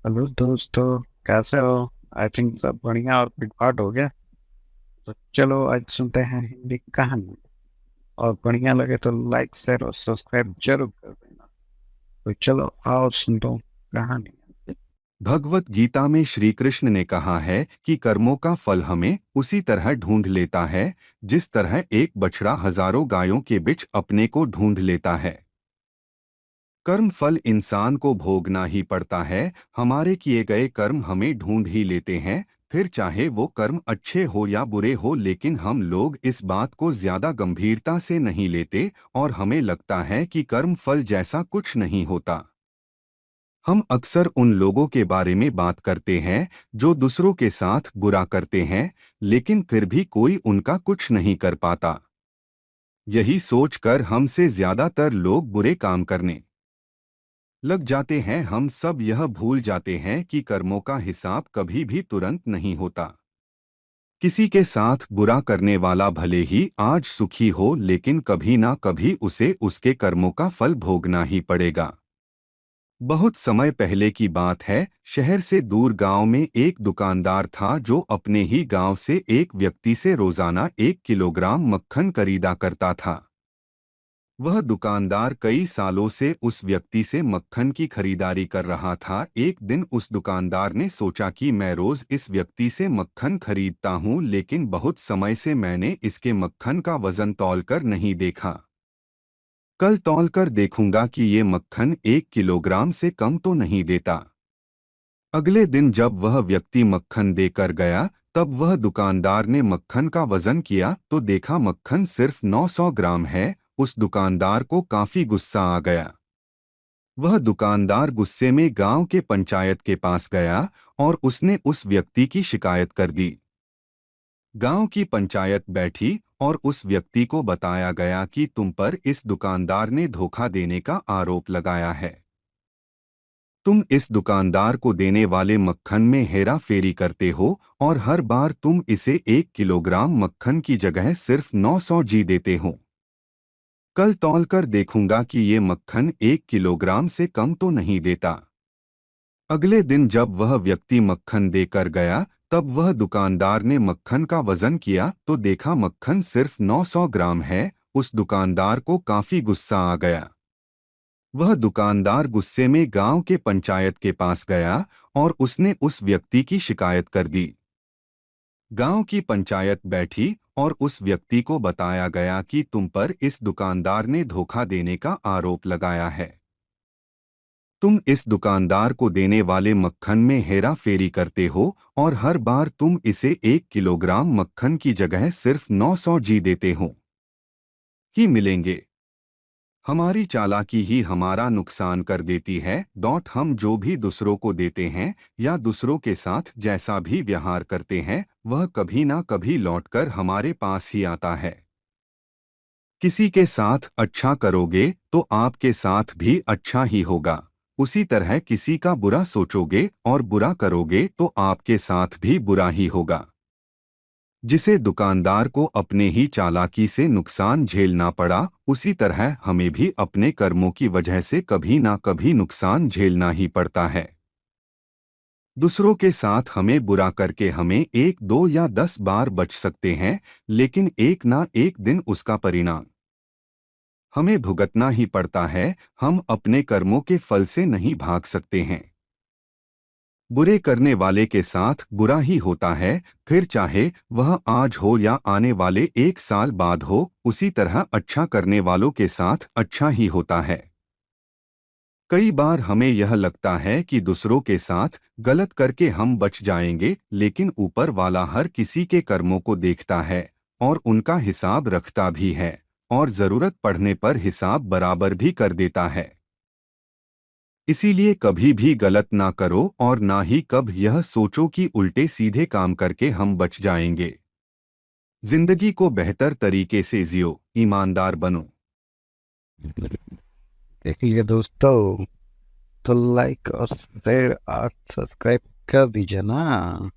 Hello दोस्तों, कैसे हो? आई थिंक सब बढ़िया और पिटपाट हो गया। तो चलो आज सुनते हैं हिंदी कहानी। और बढ़िया लगे तो लाइक शेयर और सब्सक्राइब जरूर कर देना। तो चलो आओ सुन दो कहानी। भगवत गीता में श्री कृष्ण ने कहा है कि कर्मों का फल हमें उसी तरह ढूंढ लेता है जिस तरह एक बछड़ा हजारों गायों के बीच अपने को ढूंढ लेता है। कर्म फल इंसान को भोगना ही पड़ता है। हमारे किए गए कर्म हमें ढूंढ ही लेते हैं, फिर चाहे वो कर्म अच्छे हो या बुरे हो, लेकिन हम लोग इस बात को ज्यादा गंभीरता से नहीं लेते और हमें लगता है कि कर्म फल जैसा कुछ नहीं होता। हम अक्सर उन लोगों के बारे में बात करते हैं जो दूसरों के साथ बुरा करते हैं, लेकिन फिर भी कोई उनका कुछ नहीं कर पाता। यही सोचकर हमसे ज्यादातर लोग बुरे काम करने लग जाते हैं। हम सब यह भूल जाते हैं कि कर्मों का हिसाब कभी भी तुरंत नहीं होता। किसी के साथ बुरा करने वाला भले ही आज सुखी हो, लेकिन कभी ना कभी उसे उसके कर्मों का फल भोगना ही पड़ेगा। बहुत समय पहले की बात है। शहर से दूर गांव में एक दुकानदार था जो अपने ही गांव से एक व्यक्ति से रोजाना 1 किलोग्राम मक्खन खरीदा करता था। वह दुकानदार कई सालों से उस व्यक्ति से मक्खन की खरीदारी कर रहा था। एक दिन उस दुकानदार ने सोचा कि मैं रोज इस व्यक्ति से मक्खन खरीदता हूँ, लेकिन बहुत समय से मैंने इसके मक्खन का वजन तौलकर नहीं देखा। कल तौलकर देखूंगा कि ये मक्खन 1 किलोग्राम से कम तो नहीं देता। अगले दिन जब वह व्यक्ति मक्खन देकर गया, तब वह दुकानदार ने मक्खन का वजन किया तो देखा मक्खन सिर्फ 900 ग्राम है। उस दुकानदार को काफी गुस्सा आ गया। वह दुकानदार गुस्से में गांव के पंचायत के पास गया और उसने उस व्यक्ति की शिकायत कर दी। गांव की पंचायत बैठी और उस व्यक्ति को बताया गया कि तुम पर इस दुकानदार ने धोखा देने का आरोप लगाया है। तुम इस दुकानदार को देने वाले मक्खन में हेरा फेरी करते हो और हर बार तुम इसे 1 किलोग्राम मक्खन की जगह सिर्फ 900 जी देते हो। कल तौलकर देखूंगा कि ये मक्खन 1 किलोग्राम से कम तो नहीं देता। अगले दिन जब वह व्यक्ति मक्खन देकर गया, तब वह दुकानदार ने मक्खन का वजन किया तो देखा मक्खन सिर्फ 900 ग्राम है। उस दुकानदार को काफी गुस्सा आ गया। वह दुकानदार गुस्से में गांव के पंचायत के पास गया और उसने उस व्यक्ति की शिकायत कर दी। गांव की पंचायत बैठी और उस व्यक्ति को बताया गया कि तुम पर इस दुकानदार ने धोखा देने का आरोप लगाया है। तुम इस दुकानदार को देने वाले मक्खन में हेरा फेरी करते हो और हर बार तुम इसे 1 किलोग्राम मक्खन की जगह सिर्फ 900 जी देते हो ही मिलेंगे। हमारी चालाकी ही हमारा नुकसान कर देती है। हम जो भी दूसरों को देते हैं या दूसरों के साथ जैसा भी व्यवहार करते हैं, वह कभी ना कभी लौटकर हमारे पास ही आता है। किसी के साथ अच्छा करोगे तो आपके साथ भी अच्छा ही होगा। उसी तरह किसी का बुरा सोचोगे और बुरा करोगे तो आपके साथ भी बुरा ही होगा। जिसे दुकानदार को अपने ही चालाकी से नुकसान झेलना पड़ा, उसी तरह हमें भी अपने कर्मों की वजह से कभी ना कभी नुकसान झेलना ही पड़ता है। दूसरों के साथ हमें बुरा करके हमें 1 2 या 10 बार बच सकते हैं, लेकिन एक ना एक दिन उसका परिणाम हमें भुगतना ही पड़ता है। हम अपने कर्मों के फल से नहीं भाग सकते हैं। बुरे करने वाले के साथ बुरा ही होता है, फिर चाहे वह आज हो या आने वाले 1 साल बाद हो। उसी तरह अच्छा करने वालों के साथ अच्छा ही होता है। कई बार हमें यह लगता है कि दूसरों के साथ गलत करके हम बच जाएंगे, लेकिन ऊपर वाला हर किसी के कर्मों को देखता है और उनका हिसाब रखता भी है, और जरूरत पड़ने पर हिसाब बराबर भी कर देता है। इसीलिए कभी भी गलत ना करो और ना ही कब यह सोचो कि उल्टे सीधे काम करके हम बच जाएंगे। जिंदगी को बेहतर तरीके से जियो, ईमानदार बनो। देखिए दोस्तों, तो लाइक और शेयर और सब्सक्राइब कर दीजिए ना।